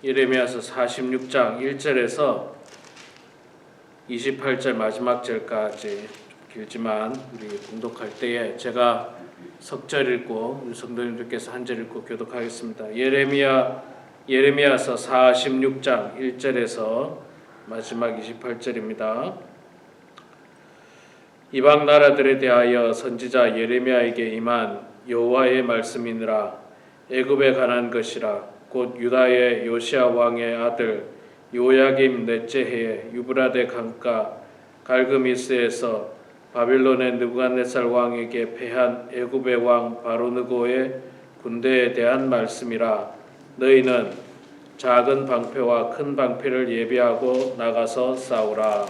예레미야서 46장 1절에서 28절 마지막 절까지 길지만 우리 봉독할 때에 제가 석절 읽고 우리 성도님들께서 한 절 읽고 교독하겠습니다. 예레미야서 46장 1절에서 마지막 28절입니다. 이방 나라들에 대하여 선지자 예레미야에게 임한 여호와의 말씀이니라. 애굽에 관한 것이라. 곧 유다의 요시야 왕의 아들 요야김 넷째 해에 유브라데 강가 갈그미스에서 바빌론의 느부갓네살 왕에게 패한 애굽의 왕 바로느고의 군대에 대한 말씀이라. 너희는 작은 방패와 큰 방패를 예비하고 나가서 싸우라.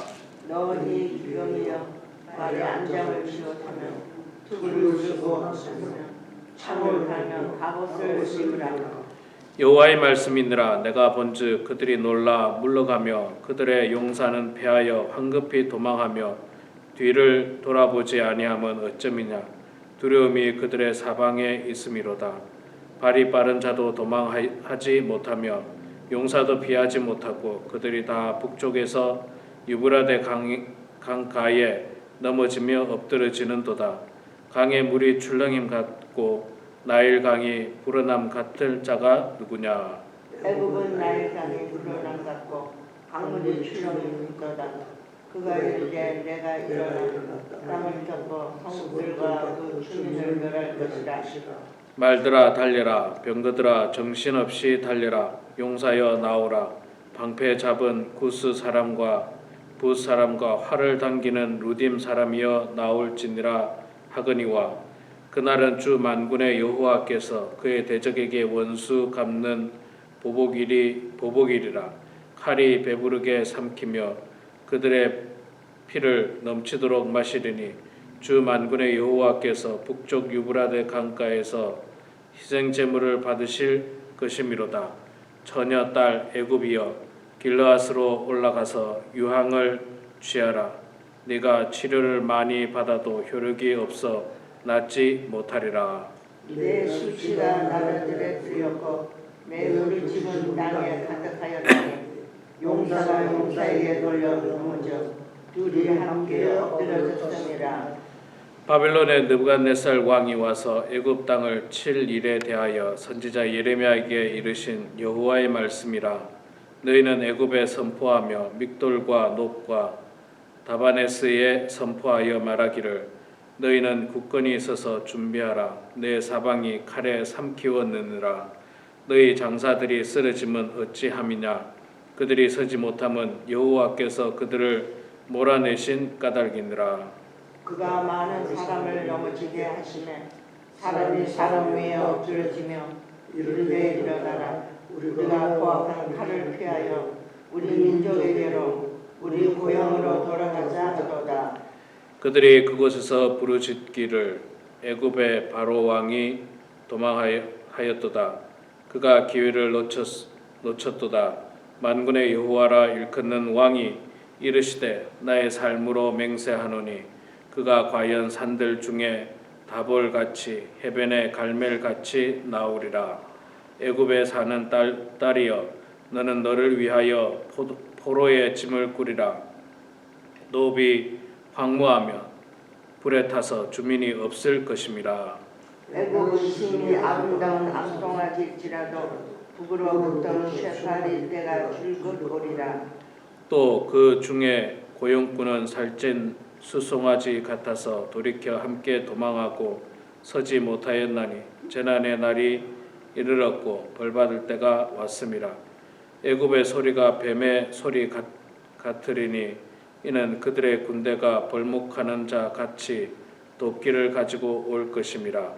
너희 주병이여 발에 안장을 쥐어타며 투구를 쓰고 하시며 창을 달며 갑옷을 입으라. 여호와의 말씀이니라. 내가 본즉 그들이 놀라 물러가며 그들의 용사는 패하여 황급히 도망하며 뒤를 돌아보지 아니함은 어쩌미냐. 두려움이 그들의 사방에 있음이로다. 발이 빠른 자도 도망하지 못하며 용사도 피하지 못하고 그들이 다 북쪽에서 유브라데 강가에 넘어지며 엎드러지는도다. 강의 물이 출렁임 같고 나일 강이 불어남 같을 자가 누구냐. 애굽은 나일 강이 불어남 같고 강물이 출렁이니까 그가 이르되 내가 일어나 땅을 덮어 성읍들과 그 주민을 멸할 것이라. 말들아 달려라. 병거들아 정신없이 달려라. 용사여 나오라. 방패 잡은 구스 사람과 붓 사람과 활을 당기는 루딤 사람이여 나올지니라 하거니와 그날은 주 만군의 여호와께서 그의 대적에게 원수 갚는 보복일이라. 칼이 배부르게 삼키며 그들의 피를 넘치도록 마시리니 주 만군의 여호와께서 북쪽 유브라데 강가에서 희생 제물을 받으실 것이미로다. 처녀 딸 애굽이여 길르앗으로 올라가서 유황을 취하라. 네가 치료를 많이 받아도 효력이 없어 낫지 못하리라. 내 수치가 나라들에 들렸고 내 우리집은 땅에 가득하였으니 용사가 용사에게 돌려 넘어져 둘이 함께 엎드려졌음이라. 바빌론의 느부갓네살 왕이 와서 애굽 땅을 칠 일에 대하여 선지자 예레미야에게 이르신 여호와의 말씀이라. 너희는 애굽에 선포하며 믹돌과 높과 다바네스에 선포하여 말하기를 너희는 굳건히 서서 준비하라. 내 사방이 칼에 삼키웠느니라. 너희 장사들이 쓰러짐은 어찌함이냐. 그들이 서지 못함은 여호와께서 그들을 몰아내신 까닭이니라. 그가 많은 사람을 넘어지게 하시매 사람이 사람 위에 엎드려지며 이르되 일어나라. 우리가 포악한 칼을 피하여 우리 민족에게로 우리 고향으로 돌아가자 하도다. 그들이 그곳에서 부르짖기를 애굽의 바로 왕이 도망하였도다. 그가 기회를 놓쳤도다. 만군의 여호와라 일컫는 왕이 이르시되 나의 삶으로 맹세하노니 그가 과연 산들 중에 다볼같이 해변의 갈멜같이 나오리라. 애굽에 사는 딸이여 너는 너를 위하여 포로의 짐을 꾸리라. 노비 황무하며 불에 타서 주민이 없을 것임이라. 애굽은 심히 아름다운 암송아지일지라도 북으로부터 쇠파리 때가 줄곧 오리라. 또 그 중에 고용꾼은 살찐 수송아지 같아서 돌이켜 함께 도망하고 서지 못하였나니 재난의 날이 이르렀고 벌받을 때가 왔음이라. 애굽의 소리가 뱀의 소리 같으리니 이는 그들의 군대가 벌목하는 자 같이 도끼를 가지고 올 것임이라.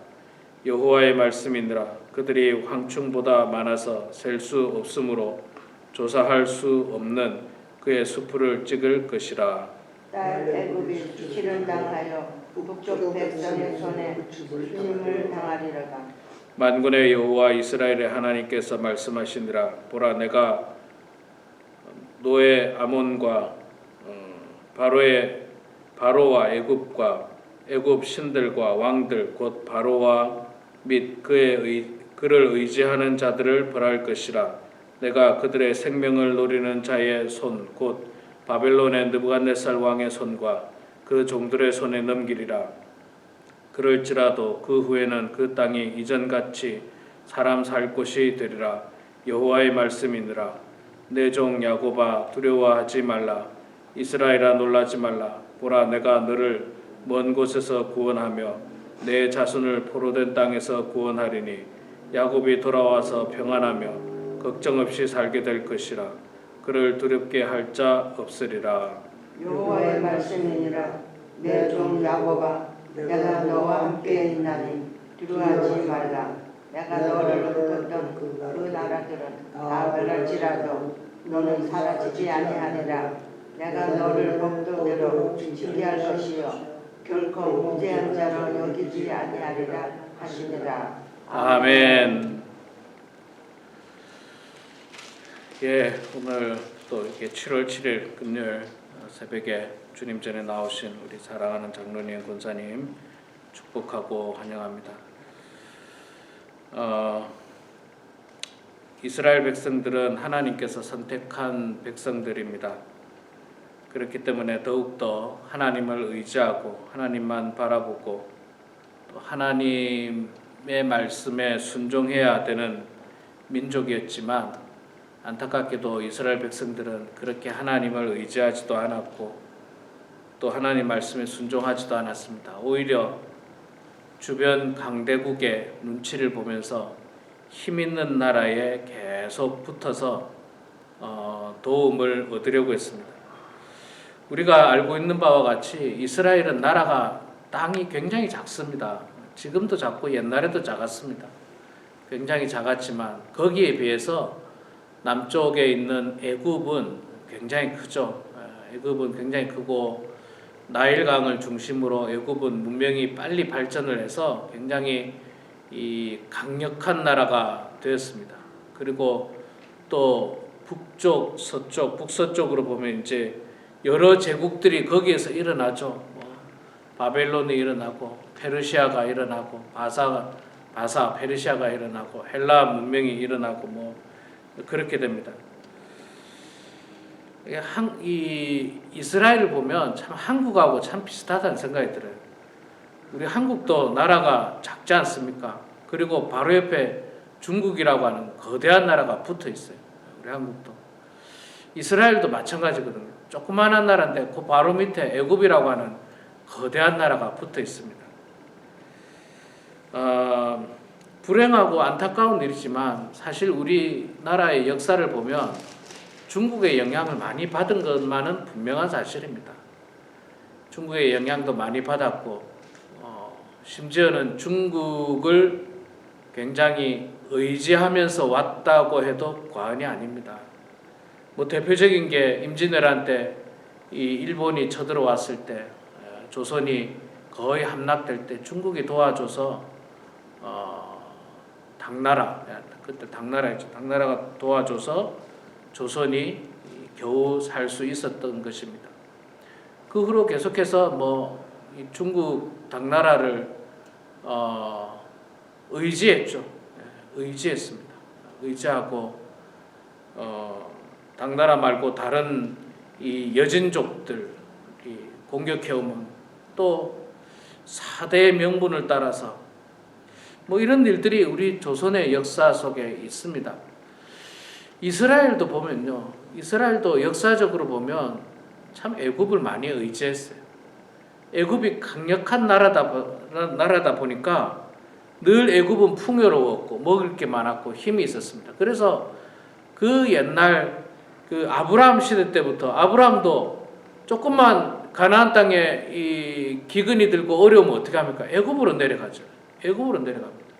여호와의 말씀이니라. 그들이 황충보다 많아서 셀 수 없으므로 조사할 수 없는 그의 수풀을 찍을 것이라. 딸 애굽이 수치를 당하여 북쪽 백성의 손에 수임을 당하리로다. 만군의 여호와 이스라엘의 하나님께서 말씀하시니라. 보라 내가 노예 아몬과 바로와 애굽과 애굽 신들과 왕들 곧 바로와 및 그를 의지하는 자들을 벌할 것이라. 내가 그들의 생명을 노리는 자의 손 곧 바벨론의 느부갓네살 왕의 손과 그 종들의 손에 넘기리라. 그럴지라도 그 후에는 그 땅이 이전같이 사람 살 곳이 되리라. 여호와의 말씀이니라. 내 종 야곱아 두려워하지 말라. 이스라엘아 놀라지 말라. 보라 내가 너를 먼 곳에서 구원하며 내 자손을 포로된 땅에서 구원하리니 야곱이 돌아와서 평안하며 걱정 없이 살게 될 것이라. 그를 두렵게 할 자 없으리라. 여호와의 말씀이니라. 내 종 야곱아 내가 너와 함께 있나니 두려워하지 말라. 내가 너를 흩었던 그 나라들은 다 멸할지라도 너는 사라지지 아니하리라. 내가 너를 법도대로 징계할 것이요 결코 무죄한 자로 여기지 아니하리라 하시니라. 아멘. 예, 오늘 또 이렇게 7월 7일 금요일 새벽에 주님 전에 나오신 우리 사랑하는 장로님, 권사님 축복하고 환영합니다. 이스라엘 백성들은 하나님께서 선택한 백성들입니다. 그렇기 때문에 더욱더 하나님을 의지하고 하나님만 바라보고 또 하나님의 말씀에 순종해야 되는 민족이었지만 안타깝게도 이스라엘 백성들은 그렇게 하나님을 의지하지도 않았고 또 하나님 말씀에 순종하지도 않았습니다. 오히려 주변 강대국의 눈치를 보면서 힘 있는 나라에 계속 붙어서 도움을 얻으려고 했습니다. 우리가 알고 있는 바와 같이 이스라엘은 나라가 땅이 굉장히 작습니다. 지금도 작고 옛날에도 작았습니다. 굉장히 작았지만 거기에 비해서 남쪽에 있는 애굽은 굉장히 크죠. 애굽은 굉장히 크고 나일강을 중심으로 애굽은 문명이 빨리 발전을 해서 굉장히 이 강력한 나라가 되었습니다. 그리고 또 북쪽, 서쪽, 북서쪽으로 보면 이제 여러 제국들이 거기에서 일어나죠. 바벨론이 일어나고 페르시아가 일어나고 바사 페르시아가 일어나고 헬라 문명이 일어나고 그렇게 됩니다. 이 이스라엘을 보면 참 한국하고 참 비슷하다는 생각이 들어요. 우리 한국도 나라가 작지 않습니까? 그리고 바로 옆에 중국이라고 하는 거대한 나라가 붙어 있어요. 우리 한국도. 이스라엘도 마찬가지거든요. 조그마한 나라인데 그 바로 밑에 애굽이라고 하는 거대한 나라가 붙어 있습니다. 불행하고 안타까운 일이지만 사실 우리나라의 역사를 보면 중국의 영향을 많이 받은 것만은 분명한 사실입니다. 중국의 영향도 많이 받았고 심지어는 중국을 굉장히 의지하면서 왔다고 해도 과언이 아닙니다. 대표적인 게 임진왜란 때 이 일본이 쳐들어왔을 때 조선이 거의 함락될 때 중국이 도와줘서 당나라, 그때 당나라였죠. 당나라가 도와줘서 조선이 겨우 살 수 있었던 것입니다. 그 후로 계속해서 이 중국 당나라를 의지했죠. 의지했습니다. 의지하고 당나라 말고 다른 이 여진족들이 공격해오면 또 4대의 명분을 따라서 이런 일들이 우리 조선의 역사 속에 있습니다. 이스라엘도 보면요. 이스라엘도 역사적으로 보면 참 애굽을 많이 의지했어요. 애굽이 강력한 나라다 보니까 늘 애굽은 풍요로웠고 먹을 게 많았고 힘이 있었습니다. 그래서 그 옛날 그 아브라함 시대 때부터 아브라함도 조금만 가나안 땅에 이 기근이 들고 어려우면 어떻게 합니까? 애굽으로 내려가죠. 애굽으로 내려갑니다.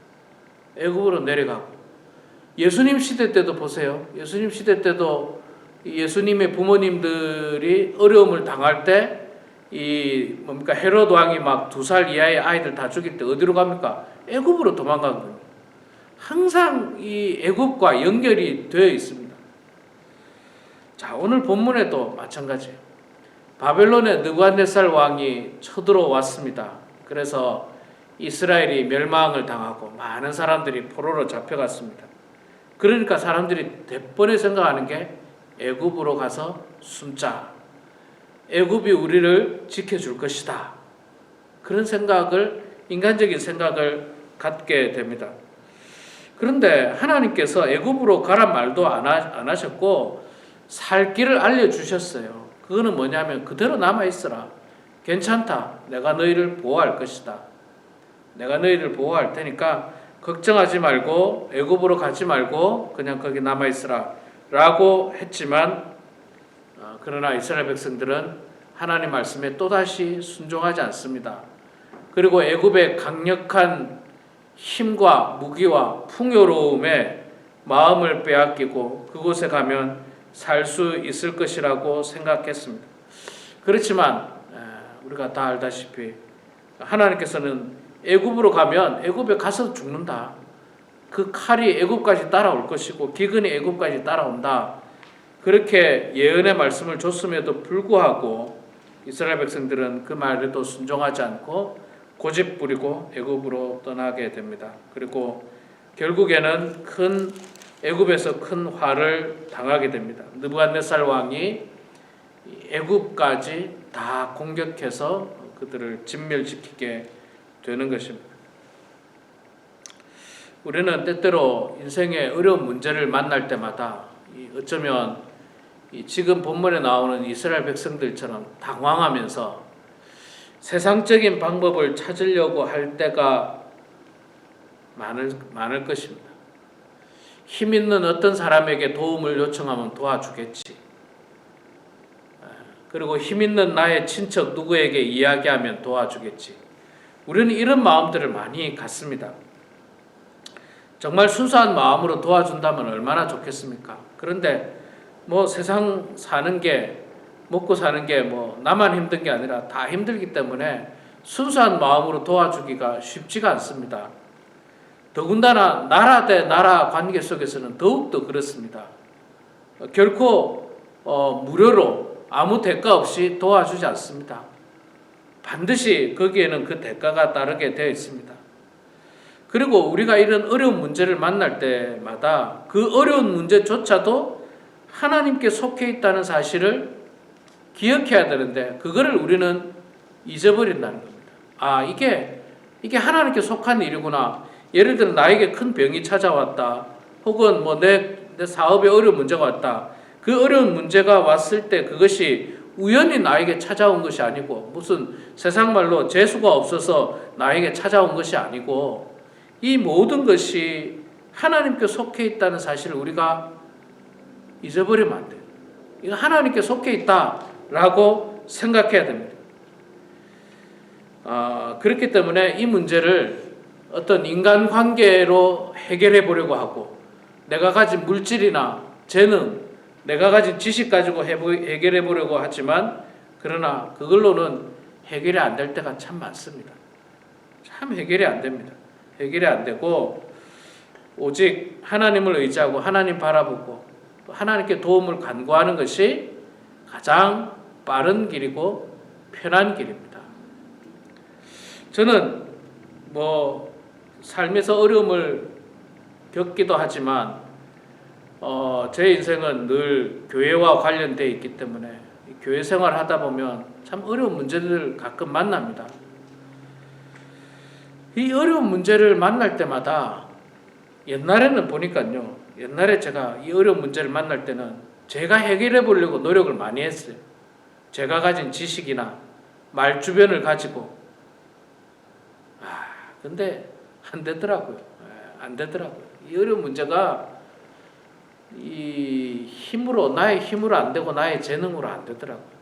애굽으로 내려가고 예수님 시대 때도 보세요. 예수님 시대 때도 예수님의 부모님들이 어려움을 당할 때 헤롯 왕이 막 2살 이하의 아이들 다 죽일 때 어디로 갑니까? 애굽으로 도망가거든요. 항상 이 애굽과 연결이 되어 있습니다. 자, 오늘 본문에도 마찬가지예요. 바벨론의 느부갓네살 왕이 쳐들어왔습니다. 그래서 이스라엘이 멸망을 당하고 많은 사람들이 포로로 잡혀갔습니다. 그러니까 사람들이 대번에 생각하는 게 애굽으로 가서 숨자. 애굽이 우리를 지켜줄 것이다. 그런 생각을, 인간적인 생각을 갖게 됩니다. 그런데 하나님께서 애굽으로 가란 말도 안 하셨고 살 길을 알려주셨어요. 그거는 뭐냐면 그대로 남아있어라. 괜찮다. 내가 너희를 보호할 것이다. 내가 너희를 보호할 테니까 걱정하지 말고 애굽으로 가지 말고 그냥 거기 남아있으라 라고 했지만 그러나 이스라엘 백성들은 하나님 말씀에 또다시 순종하지 않습니다. 그리고 애굽의 강력한 힘과 무기와 풍요로움에 마음을 빼앗기고 그곳에 가면 살 수 있을 것이라고 생각했습니다. 그렇지만 우리가 다 알다시피 하나님께서는 애굽으로 가면 애굽에 가서 죽는다. 그 칼이 애굽까지 따라올 것이고 기근이 애굽까지 따라온다. 그렇게 예언의 말씀을 줬음에도 불구하고 이스라엘 백성들은 그 말에도 순종하지 않고 고집 부리고 애굽으로 떠나게 됩니다. 그리고 결국에는 애굽에서 큰 화를 당하게 됩니다. 느부갓네살 왕이 애굽까지 다 공격해서 그들을 진멸시키게 되는 것입니다. 우리는 때때로 인생의 어려운 문제를 만날 때마다 어쩌면 지금 본문에 나오는 이스라엘 백성들처럼 당황하면서 세상적인 방법을 찾으려고 할 때가 많을 것입니다. 힘 있는 어떤 사람에게 도움을 요청하면 도와주겠지. 그리고 힘 있는 나의 친척 누구에게 이야기하면 도와주겠지. 우리는 이런 마음들을 많이 갖습니다. 정말 순수한 마음으로 도와준다면 얼마나 좋겠습니까? 그런데 세상 사는 게, 먹고 사는 게 나만 힘든 게 아니라 다 힘들기 때문에 순수한 마음으로 도와주기가 쉽지가 않습니다. 더군다나 나라 대 나라 관계 속에서는 더욱더 그렇습니다. 결코 무료로 아무 대가 없이 도와주지 않습니다. 반드시 거기에는 그 대가가 따르게 되어 있습니다. 그리고 우리가 이런 어려운 문제를 만날 때마다 그 어려운 문제조차도 하나님께 속해 있다는 사실을 기억해야 되는데 그거를 우리는 잊어버린다는 겁니다. 이게 하나님께 속한 일이구나. 예를 들어 나에게 큰 병이 찾아왔다. 혹은 내 사업에 어려운 문제가 왔다. 그 어려운 문제가 왔을 때 그것이 우연히 나에게 찾아온 것이 아니고 무슨 세상 말로 재수가 없어서 나에게 찾아온 것이 아니고 이 모든 것이 하나님께 속해 있다는 사실을 우리가 잊어버리면 안 돼요. 이거 하나님께 속해 있다라고 생각해야 됩니다. 그렇기 때문에 이 문제를 어떤 인간관계로 해결해 보려고 하고 내가 가진 물질이나 재능, 내가 가진 지식 가지고 해결해 보려고 하지만 그러나 그걸로는 해결이 안 될 때가 참 많습니다. 참 해결이 안 됩니다. 해결이 안 되고 오직 하나님을 의지하고 하나님 바라보고 하나님께 도움을 간구하는 것이 가장 빠른 길이고 편한 길입니다. 저는 삶에서 어려움을 겪기도 하지만 제 인생은 늘 교회와 관련되어 있기 때문에 교회 생활을 하다 보면 참 어려운 문제들을 가끔 만납니다. 이 어려운 문제를 만날 때마다 옛날에는 보니까요. 옛날에 제가 이 어려운 문제를 만날 때는 제가 해결해 보려고 노력을 많이 했어요. 제가 가진 지식이나 말주변을 가지고 근데 안 되더라고요. 안 되더라고요. 이 어려운 문제가 나의 힘으로 안 되고 나의 재능으로 안 되더라고요.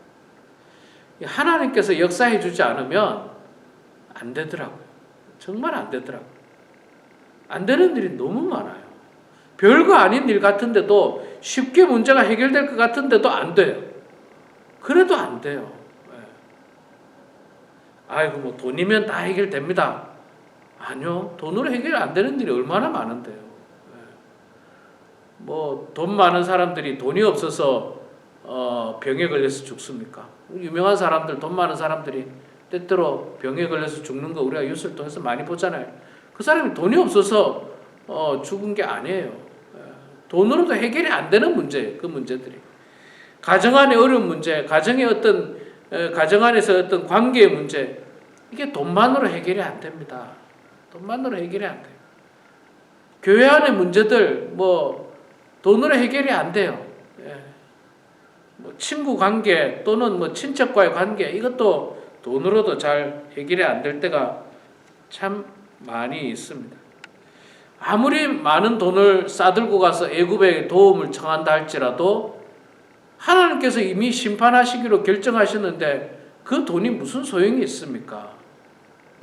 하나님께서 역사해 주지 않으면 안 되더라고요. 정말 안 되더라고요. 안 되는 일이 너무 많아요. 별거 아닌 일 같은데도 쉽게 문제가 해결될 것 같은데도 안 돼요. 그래도 안 돼요. 돈이면 다 해결됩니다. 아니요. 돈으로 해결 안 되는 일이 얼마나 많은데요. 돈 많은 사람들이 돈이 없어서 병에 걸려서 죽습니까? 유명한 사람들, 돈 많은 사람들이 때때로 병에 걸려서 죽는 거 우리가 뉴스를 통해서 많이 보잖아요. 그 사람이 돈이 없어서 죽은 게 아니에요. 돈으로도 해결이 안 되는 문제예요. 그 문제들이. 가정 안의 어려운 문제, 가정 안에서 어떤 관계의 문제, 이게 돈만으로 해결이 안 됩니다. 돈만으로 해결이 안 돼요. 교회 안의 문제들 뭐 돈으로 해결이 안 돼요. 예. 뭐 친구 관계 또는 뭐 친척과의 관계, 이것도 돈으로도 잘 해결이 안 될 때가 참 많이 있습니다. 아무리 많은 돈을 싸들고 가서 애굽에 도움을 청한다 할지라도 하나님께서 이미 심판하시기로 결정하셨는데 그 돈이 무슨 소용이 있습니까?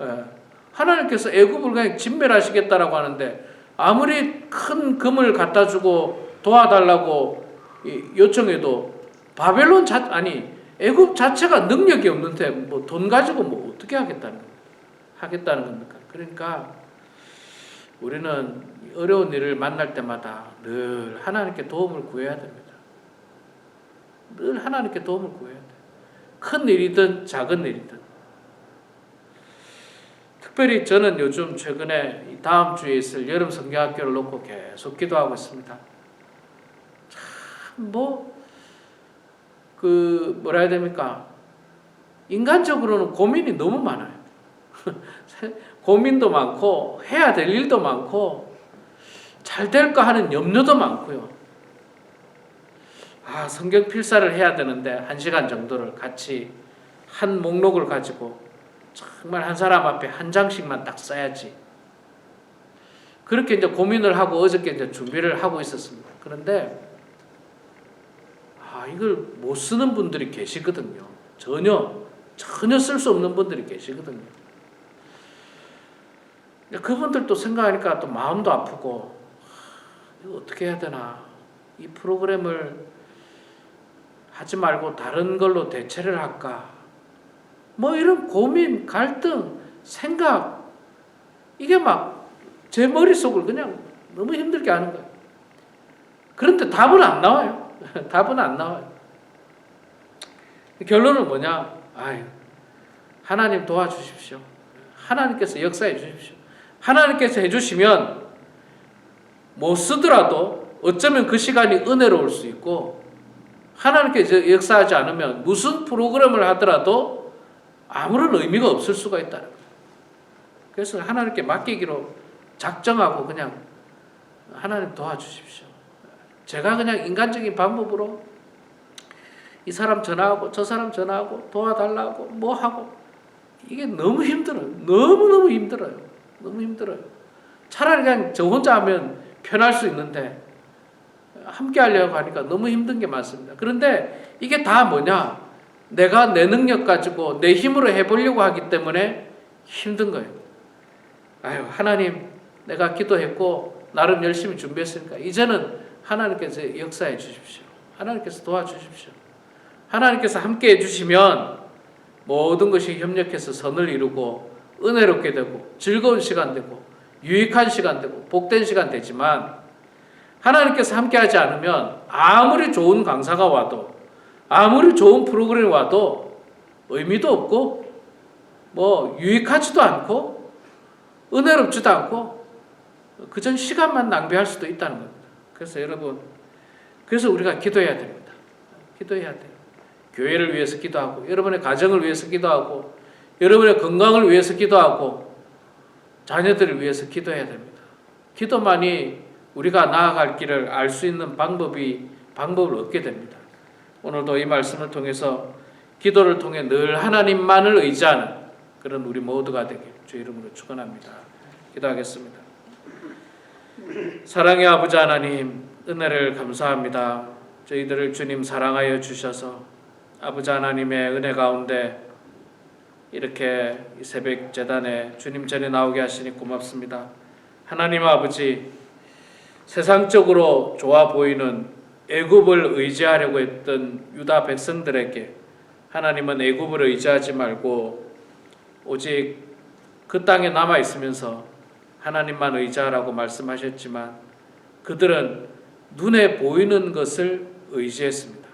예. 하나님께서 애굽을 그냥 진멸하시겠다라고 하는데 아무리 큰 금을 갖다 주고 도와달라고 요청해도 애굽 자체가 능력이 없는데 뭐 돈 가지고 뭐 어떻게 하겠다는 겁니까? 그러니까 우리는 어려운 일을 만날 때마다 늘 하나님께 도움을 구해야 됩니다. 늘 하나님께 도움을 구해야 돼요. 큰 일이든 작은 일이든. 특별히 저는 요즘 최근에 다음 주에 있을 여름 성경학교를 놓고 계속 기도하고 있습니다. 참 뭐라 해야 됩니까? 인간적으로는 고민이 너무 많아요. 고민도 많고 해야 될 일도 많고 잘 될까 하는 염려도 많고요. 성경 필사를 해야 되는데 1시간 정도를 같이 한 목록을 가지고 정말 한 사람 앞에 한 장씩만 딱 써야지. 그렇게 이제 고민을 하고 어저께 이제 준비를 하고 있었습니다. 그런데 이걸 못 쓰는 분들이 계시거든요. 전혀 쓸 수 없는 분들이 계시거든요. 그분들도 생각하니까 또 마음도 아프고 이거 어떻게 해야 되나. 이 프로그램을 하지 말고 다른 걸로 대체를 할까. 뭐 이런 고민, 갈등, 생각, 이게 막 제 머릿속을 그냥 너무 힘들게 하는 거예요. 그런데 답은 안 나와요. 답은 안 나와요. 결론은 뭐냐? 하나님 도와주십시오. 하나님께서 역사해 주십시오. 하나님께서 해주시면 못 쓰더라도 어쩌면 그 시간이 은혜로울 수 있고, 하나님께서 역사하지 않으면 무슨 프로그램을 하더라도 아무런 의미가 없을 수가 있다는 거예요. 그래서 하나님께 맡기기로 작정하고 그냥 하나님 도와주십시오. 제가 그냥 인간적인 방법으로 이 사람 전화하고 저 사람 전화하고 도와달라고 뭐 하고, 이게 너무 힘들어요. 너무너무 힘들어요. 너무 힘들어요. 차라리 그냥 저 혼자 하면 편할 수 있는데 함께 하려고 하니까 너무 힘든 게 많습니다. 그런데 이게 다 뭐냐? 내가 내 능력 가지고 내 힘으로 해보려고 하기 때문에 힘든 거예요. 하나님, 내가 기도했고 나름 열심히 준비했으니까 이제는 하나님께서 역사해 주십시오. 하나님께서 도와주십시오. 하나님께서 함께 해주시면 모든 것이 협력해서 선을 이루고 은혜롭게 되고 즐거운 시간 되고 유익한 시간 되고 복된 시간 되지만, 하나님께서 함께 하지 않으면 아무리 좋은 강사가 와도 아무리 좋은 프로그램이 와도 의미도 없고 뭐 유익하지도 않고 은혜롭지도 않고 그전 시간만 낭비할 수도 있다는 겁니다. 그래서 여러분, 그래서 우리가 기도해야 됩니다. 기도해야 돼요. 교회를 위해서 기도하고, 여러분의 가정을 위해서 기도하고, 여러분의 건강을 위해서 기도하고, 자녀들을 위해서 기도해야 됩니다. 기도만이 우리가 나아갈 길을 알 수 있는 방법을 얻게 됩니다. 오늘도 이 말씀을 통해서 기도를 통해 늘 하나님만을 의지하는 그런 우리 모두가 되길 주 이름으로 축원합니다. 기도하겠습니다. 사랑의 아버지 하나님, 은혜를 감사합니다. 저희들을 주님 사랑하여 주셔서 아버지 하나님의 은혜 가운데 이렇게 이 새벽 제단에 주님 전에 나오게 하시니 고맙습니다. 하나님 아버지, 세상적으로 좋아 보이는 애굽을 의지하려고 했던 유다 백성들에게 하나님은 애굽을 의지하지 말고 오직 그 땅에 남아 있으면서 하나님만 의지하라고 말씀하셨지만, 그들은 눈에 보이는 것을 의지했습니다.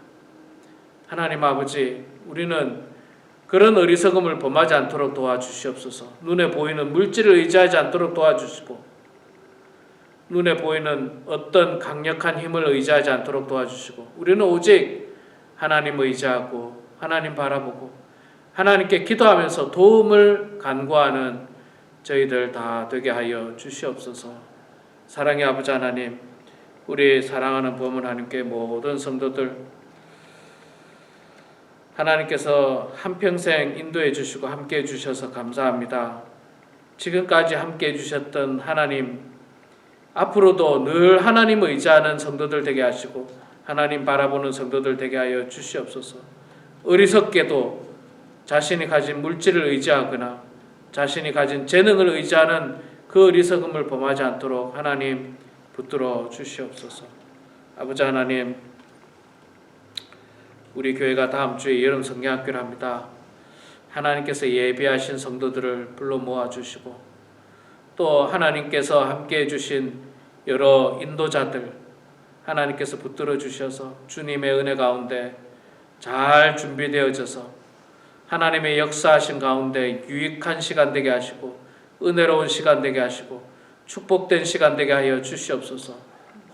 하나님 아버지, 우리는 그런 어리석음을 범하지 않도록 도와주시옵소서. 눈에 보이는 물질을 의지하지 않도록 도와주시고, 눈에 보이는 어떤 강력한 힘을 의지하지 않도록 도와주시고 우리는 오직 하나님 의지하고 하나님 바라보고 하나님께 기도하면서 도움을 간구하는 저희들 다 되게 하여 주시옵소서. 사랑의 아버지 하나님, 우리 사랑하는 부모 하나님께 모든 성도들 하나님께서 한평생 인도해 주시고 함께 해 주셔서 감사합니다. 지금까지 함께 해 주셨던 하나님, 앞으로도 늘 하나님 의지하는 성도들 되게 하시고 하나님 바라보는 성도들 되게 하여 주시옵소서. 어리석게도 자신이 가진 물질을 의지하거나 자신이 가진 재능을 의지하는 그 어리석음을 범하지 않도록 하나님 붙들어 주시옵소서. 아버지 하나님, 우리 교회가 다음 주에 여름 성경학교를 합니다. 하나님께서 예비하신 성도들을 불러 모아주시고 또 하나님께서 함께해 주신 여러 인도자들 하나님께서 붙들어 주셔서 주님의 은혜 가운데 잘 준비되어져서 하나님의 역사하신 가운데 유익한 시간 되게 하시고 은혜로운 시간 되게 하시고 축복된 시간 되게 하여 주시옵소서.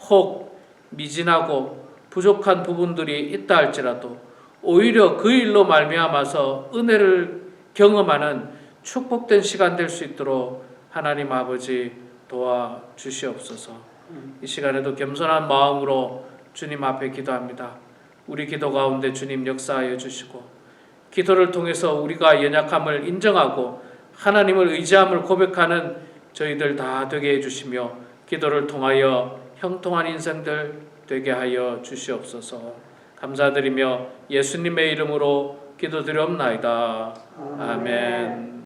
혹 미진하고 부족한 부분들이 있다 할지라도 오히려 그 일로 말미암아서 은혜를 경험하는 축복된 시간 될 수 있도록 하나님 아버지 도와 주시옵소서. 이 시간에도 겸손한 마음으로 주님 앞에 기도합니다. 우리 기도 가운데 주님 역사하여 주시고 기도를 통해서 우리가 연약함을 인정하고 하나님을 의지함을 고백하는 저희들 다 되게 해주시며 기도를 통하여 형통한 인생들 되게 하여 주시옵소서. 감사드리며 예수님의 이름으로 기도드리옵나이다. 아멘.